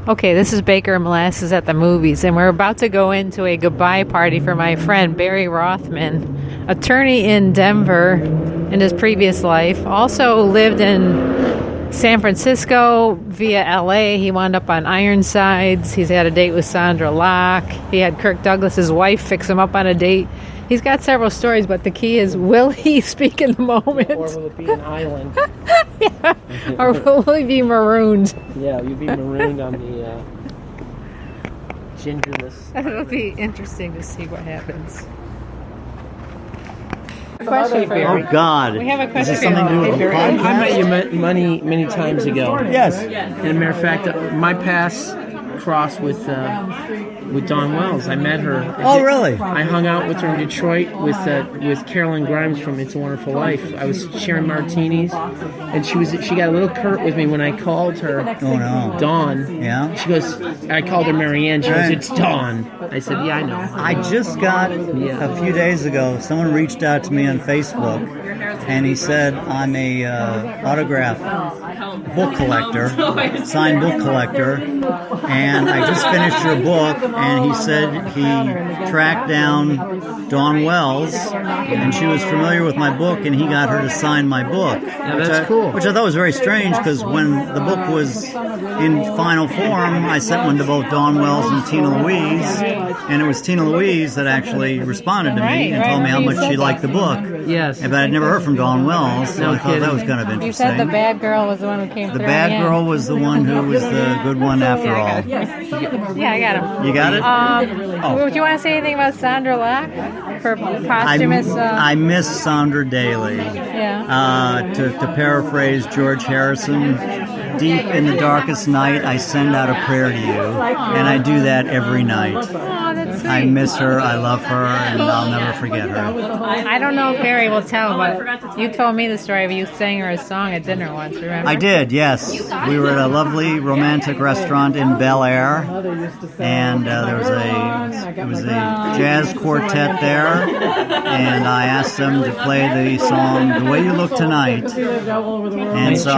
Okay, this is Baker and Molasses at the movies, and we're about to go into a goodbye party for my friend Barry Rothman, attorney in Denver in his previous life. Also lived in San Francisco via LA. He wound up on Ironsides. He's had a date with Sondra Locke. He had Kirk Douglas's wife fix him up on a date. He's got several stories, but the key is, will he speak in the moment? Or will it be an island? Yeah. Or will he be marooned? Yeah, you'll be marooned on the gingerless. It'll be interesting to see what happens. Oh, God. We have a question Is this something to do with the I podcast? met you many times ago. Yes. And as a matter of fact, my paths crossed with Dawn Wells. I met her. Oh, really? I hung out with her in Detroit with Carolyn Grimes from It's a Wonderful Life. I was sharing martinis, and she got a little curt with me when I called her. Oh, no. Dawn. Yeah? She goes, I called her Marianne. She goes, Right. it's Dawn. I said, yeah, I know. I just got, a few days ago, someone reached out to me on Facebook, and he said, I'm a autograph book collector, signed book collector, and I just finished your book, and he said he tracked down Dawn Wells, and she was familiar with my book, and he got her to sign my book. Yeah, that's cool. Which I thought was very strange, because when the book was in final form, I sent one to both Dawn Wells and Tina Louise, and it was Tina Louise that actually responded to me and told me how much she liked the book. Yes. But I'd never heard from Dawn Wells, so No I thought that was kidding. kind of interesting. You said the bad girl was the one who came The through. bad girl was the one who was the good one after all. Yeah, I got him. You got it? Do you want to say anything about Sondra Locke? For posthumous... I miss Sondra daily. yeah. To paraphrase George Harrison, deep in the darkest night, I send out a prayer to you, and I do that every night. Oh, that's sweet. I miss her, I love her, and I'll never forget her. I don't know if Barry will tell, but you told me the story of you sang her a song at dinner once, remember? I did, yes. We were at a lovely romantic restaurant in Bel Air, and there was a jazz quartet there, and I asked them to play the song "The Way You Look Tonight," and so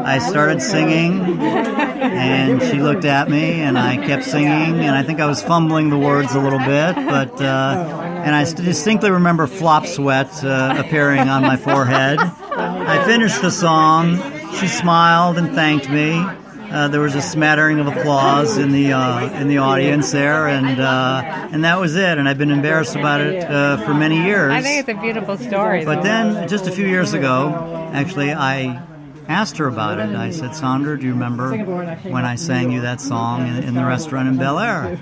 I started singing, and she looked at me, and I kept singing, and I think I was fumbling the words a little bit, but and I distinctly remember flop sweat appearing on my forehead. I finished the song. She smiled and thanked me. There was a smattering of applause in the audience there, and that was it. And I've been embarrassed about it for many years. I think it's a beautiful story. But though. then, just a few years ago, actually, I asked her about it. I said, Sondra, do you remember when I sang you that song in the restaurant in Bel Air?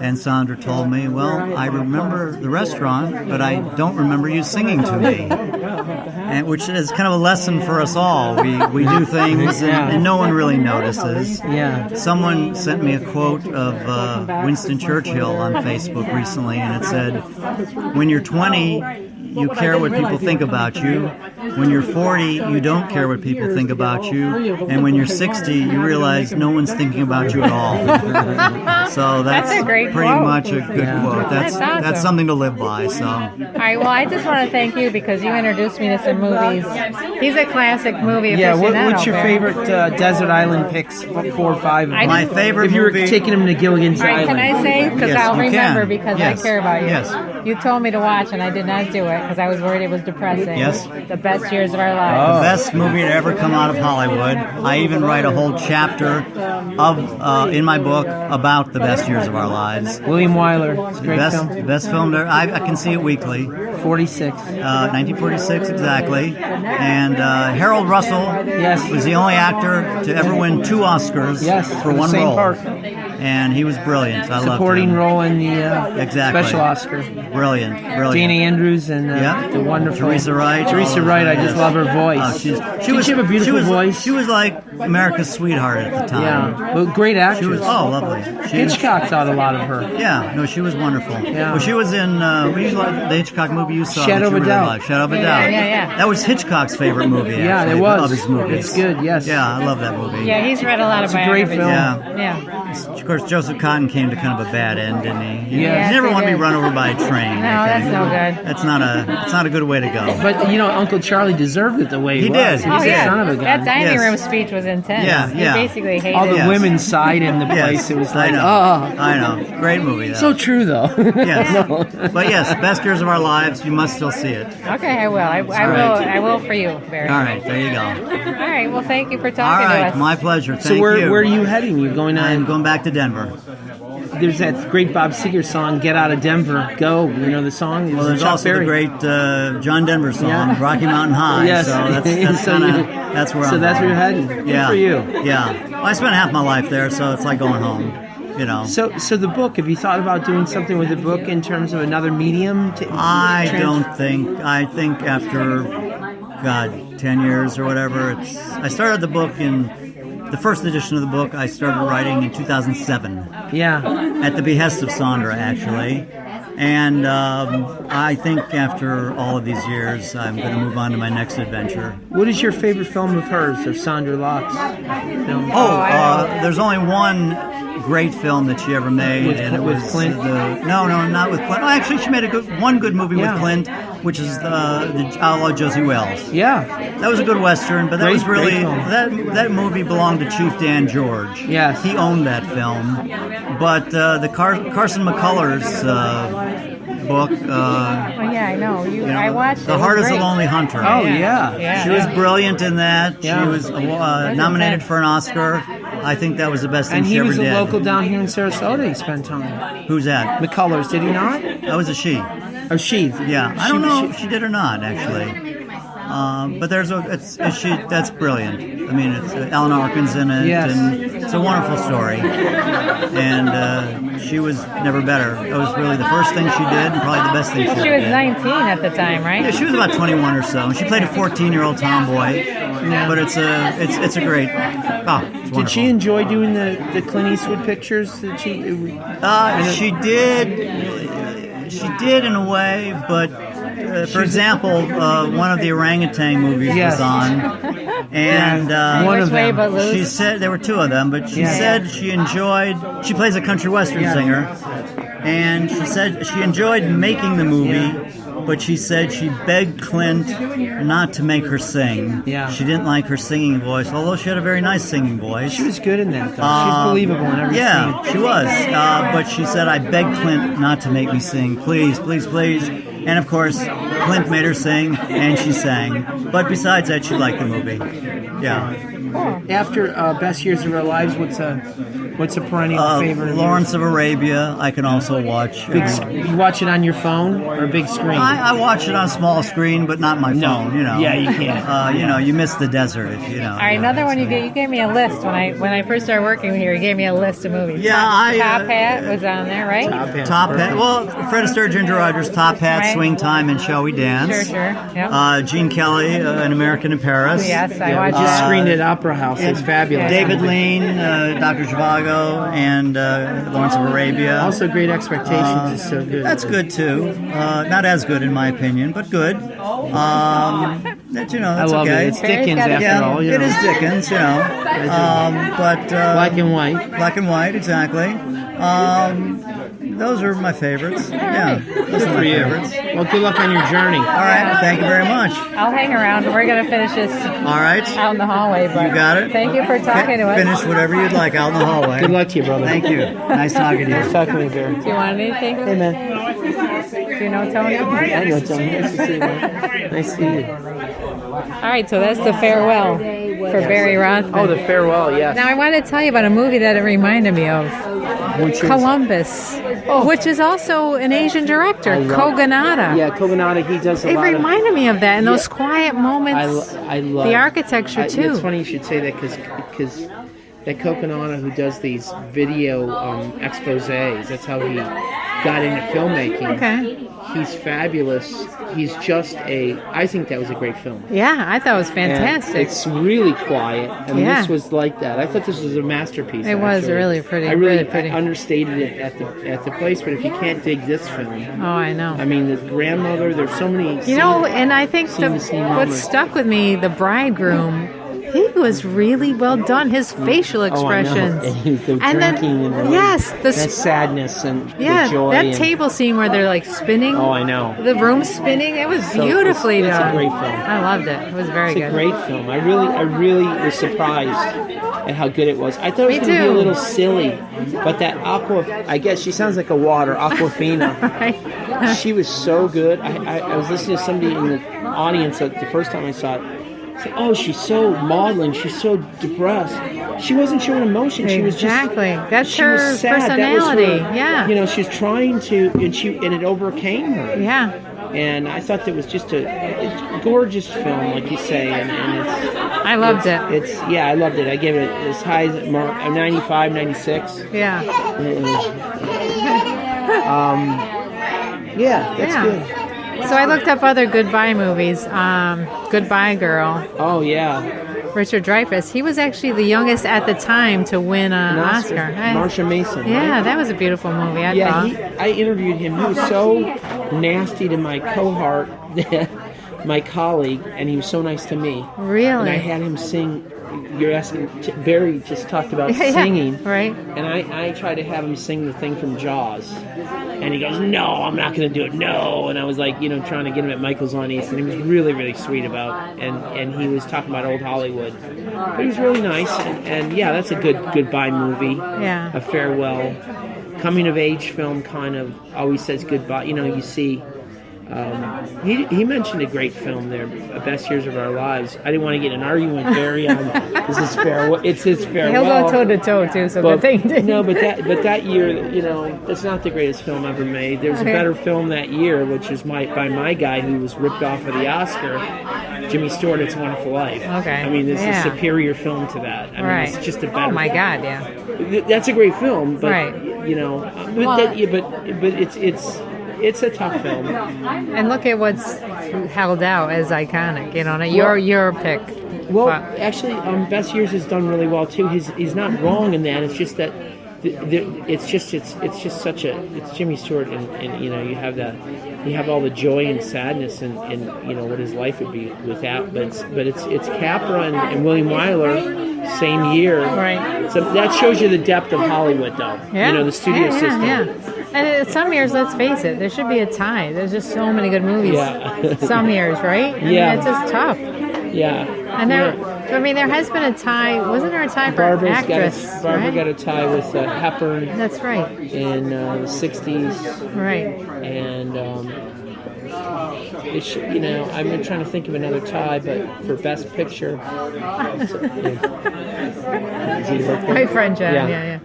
And Sondra told me, well, I remember the restaurant, but I don't remember you singing to me. And which is kind of a lesson for us all. We do things and no one really notices. Yeah. Someone sent me a quote of Winston Churchill on Facebook recently, and it said, when you're 20, you care what people think about you. When you're 40, you don't care what people think about you. And when you're 60, you realize no one's thinking about you at all. So that's a great pretty quote. much a good quote. That's awesome. That's something to live by. So All right, well, I just want to thank you because you introduced me to some movies. He's a classic movie Yeah, aficionado. what's your Barry. favorite desert island picks? 4 or 5. my favorite If you were movie. taking him to Gilligan's All right, Island. can I say? Because Yes, I'll you remember can. because Yes. I care about you. Yes. You told me to watch, and I did not do it because I was worried it was depressing. Yes. The Best Years of Our The Lives. best movie to ever come out of Hollywood. I even write a whole chapter of in my book about the best years of our lives. William Wyler. It's a great film. Best film there. I can see it weekly. 46. 1946 exactly. And Harold Russell was the only actor to ever win 2 Oscars for the one same role. part. And he was brilliant. I loved Supporting him. role in the Exactly. special Oscar. Brilliant. Jane Andrews and the wonderful Teresa Wright. Teresa Wright. I just love her voice. She She have a beautiful voice. She was like America's sweetheart at the time. Yeah, well, great actress. She was lovely. Hitchcock thought a lot of her. Yeah, no, she was wonderful. Yeah. Well, she was in the Hitchcock movie you saw. Shadow that of you a really Doubt. liked. Shadow of a Doubt. Yeah. That was Hitchcock's favorite movie. Yeah, actually, it was. Of his movies. It's good. Yes. Yeah, I love that movie. Yeah, he's read a lot of It's a great biographies. film. Yeah. Of course, Joseph Cotton came to kind of a bad end, didn't he? Yes, He never he wanted to be did. run over by a train. No, I that's think. no good. It's not a good way to go. But Uncle Charlie deserved it the way he He was. did. He Oh, was a yeah. son of a gun. That dining Yes. room speech was intense. Yeah, He yeah. basically hated All the Yes. women's side in the place. Yes, It was I like, know. oh. I know. Great movie, though. So true, though. Yes. No. But yes, best years of our lives. You must still see it. Okay, I will. I will. right. I will for you, Barry. All right, there you go. All right. Well, thank you for All talking to right, us. my pleasure. So Thank where you. are you heading? You're going I'm on. going back to Denver. There's that great Bob Seger song, "Get Out of Denver, Go." You know the song? Well, there's Chuck also Berry. the great John Denver song, Yeah. Rocky Mountain High. Yes. So that's So kind of you- that's where So I'm that's where going. you're heading. Good Yeah. for you. Yeah. Well, I spent half my life there, so it's like going home. You know. So the book. Have you thought about doing something with the book in terms of another medium? I think after, God, 10 years or whatever, I started the book in, the first edition of the book I started writing in 2007, Yeah. at the behest of Sondra, actually. And I think after all of these years, I'm going to move on to my next adventure. What is your favorite film of hers, of Sondra Locke's film? There's only one great film that she ever made, With and it with was Clint? no, not with Clint. Oh, actually, she made one good movie Yeah. with Clint, which is the Outlaw Josie Wells. Yeah. That was a good Western, but that Great- was really great film. that movie belonged to Chief Dan George. Yes. He owned that film. But the Carson McCullers book, Oh, yeah, I know. you know, I watched it. The It was Heart is a great. Lonely Hunter. Oh, yeah. Yeah. She was brilliant in that. Yeah. She was nominated for an Oscar. I think that was the best thing And she he ever was a did. local down here in Sarasota. He spent time. Who's that? McCullers, did he not? That was a she. Or she? Yeah, I don't know if she did or not, actually. But that's brilliant. I mean, it's Alan Arkin's in it, Yes. and it's a wonderful story. And she was never better. It was really the first thing she did, and probably the best thing she She ever was did. 19 at the time, right? Yeah, she was about 21 or so. She played a 14-year-old tomboy, but it's a great. Oh, it's wonderful. Did she enjoy doing the Clint Eastwood pictures? Did she? She did. She did in a way, but for example, one of the orangutan movies Yes. was on, and One Which of way them. but loose? she said there were two of them, but she Yeah. said she enjoyed. She plays a country western singer, and she said she enjoyed making the movie. But she said she begged Clint not to make her sing. Yeah. She didn't like her singing voice, although she had a very nice singing voice. She was good in that, though. She's believable in every Yeah, scene. she was. But she said, I begged Clint not to make me sing. Please, please, please. And of course, Clint made her sing, and she sang. But besides that, she liked the movie. Yeah. After Best Years of Our Lives, what's a perennial favorite? of Lawrence of Arabia, I can also watch. yours? You watch it on your phone or a big screen? I watch it on small screen, but not my phone. You know. Yeah, you can't. You miss the desert if you know. All right, another one you gave me a list when I first started working here. You gave me a list of movies. Yeah, Top Hat was on there, right? Top Hat. Well, Fred Astaire, Ginger Rogers, Top Hat, Right. Swing Time, and Shall We Dance? Sure. Yep. Gene Kelly, An American in Paris. Yes, I watched You that. screened at Opera House. It's fabulous. David Lean, Dr. Zhivago, and Lawrence of Arabia. Also, Great Expectations is so good. That's good too. Not as good in my opinion, but good. That's I love okay. it. It's Dickens after Yeah, all. You it know. is Dickens, but Black and white. black and white, exactly. Those are my favorites. Yeah, those are my favorites. Well, good luck on your journey. All right, thank you very much. I'll hang around. We're going to finish this All right, out in the hallway. But you got it. Thank you for talking to us. Finish whatever you'd like out in the hallway. Good luck to you, brother. Thank you. Nice talking to you. Talk to me, Barry. Do you want anything? Hey, man. Do you know Tony? I know, Tony. Nice to see you, man. Nice to see you. All right, so that's the farewell for Barry Rothman. Oh, the farewell, yes. Now I want to tell you about a movie that it reminded me of. Which is- Columbus, which is also an Asian director, I love- Kogonada. Yeah, Kogonada, he does a It lot of... reminded me of that, and those quiet moments. I love the architecture, too. It's funny you should say that because that Kogonada who does these video exposés, that's how he got into filmmaking. Okay. He's fabulous. He's just I think that was a great film. Yeah, I thought it was And fantastic. it's really quiet, and Yeah. this was like that. I thought this was a masterpiece. It was actually. really pretty, I really really pretty. understated it at the place, but if you can't dig this film, Oh, I know. I mean, the grandmother. There's so many. You know, and I think scene-to-scene what moments. stuck with me, the bridegroom, He was really well done. His facial expressions. And then, yes, that sadness and the joy. That table scene where they're like spinning. Oh, I know. The room spinning. It was beautifully done. It's a great film. I loved it. It was very good. It's a great film. I really was surprised at how good it was. I thought it was going to be a little silly, but that I guess she sounds like a water, Aquafina. Right. She was so good. I was listening to somebody in the audience the first time I saw it. Said, "Oh, she's so maudlin. She's so depressed." She wasn't showing emotion. She was just That's her personality. You know, she's trying to, and it overcame her. Yeah. And I thought that was just a gorgeous film, like you say, and it's. I loved it. I loved it. I gave it as high as a 95, 96. Yeah. That's good. So I looked up other goodbye movies. Goodbye Girl. Oh, yeah. Richard Dreyfuss. He was actually the youngest at the time to win an Oscar. Marsha Mason. Yeah, right? That was a beautiful movie, I thought. I interviewed him. He was so nasty to my cohort, my colleague, and he was so nice to me. Really? And I had him sing. You're asking, Barry just talked about singing. Right. And I tried to have him sing the thing from Jaws. And he goes, "No, I'm not going to do it, no." And I was like, trying to get him at Michael's on East. And he was really, really sweet about it. And he was talking about old Hollywood. But he was really nice. And that's a good goodbye movie. Yeah. A farewell. Coming of age film kind of always says goodbye. You see... he mentioned a great film there, Best Years of Our Lives. I didn't want to get in an argument with Barry on this is farewell. It's his farewell. He'll go toe to toe too. So good thing. But that year, that's not the greatest film ever made. There was a better film that year, which is by my guy who was ripped off of the Oscar, Jimmy Stewart. It's a Wonderful Life. Okay. I mean, this is a superior film to that. I mean, it's just a better. Oh my God, That's a great film, but right. But it's a tough film. And look at what's held out as iconic. Your pick. Well, actually, Best Years has done really well too. He's not wrong in that. It's just that it's just such a it's Jimmy Stewart, and you have all the joy and sadness and what his life would be without. But it's Capra and William Wyler. Same year, right? So that shows you the depth of Hollywood, though. Yeah. The studio system. Yeah. And some years, let's face it, there should be a tie. There's just so many good movies. Yeah. Some years, right? It's just tough. Yeah. And there has been a tie. Wasn't there a tie for actress? Barbara got a tie with Hepburn. That's right. In the 60s. Right. And I've been trying to think of another tie, but for Best Picture. My friend Jen. Yeah.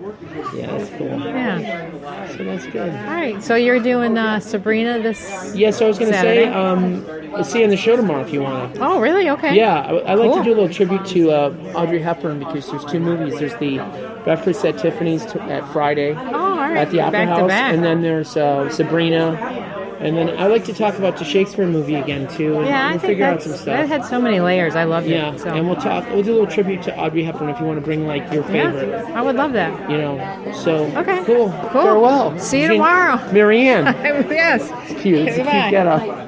Yeah, that's cool. Yeah. So that's good. All right. So you're doing Sabrina this Yeah, so I was going to say, Saturday? see you in the show tomorrow if you want to. Oh, really? Okay. Yeah, I like to do a little tribute to Audrey Hepburn because there's two movies. There's the Breakfast at Tiffany's at Friday all right. at the Opera House, and then there's Sabrina. And then I like to talk about the Shakespeare movie again too, and I we'll think figure out some stuff. That had so many layers. I loved it. So. And we'll do a little tribute to Audrey Hepburn if you want to bring your favorite. Yeah, I would love that. So okay, cool. Farewell. See you tomorrow, Marianne. Yes. It's cute. It's a cute get up.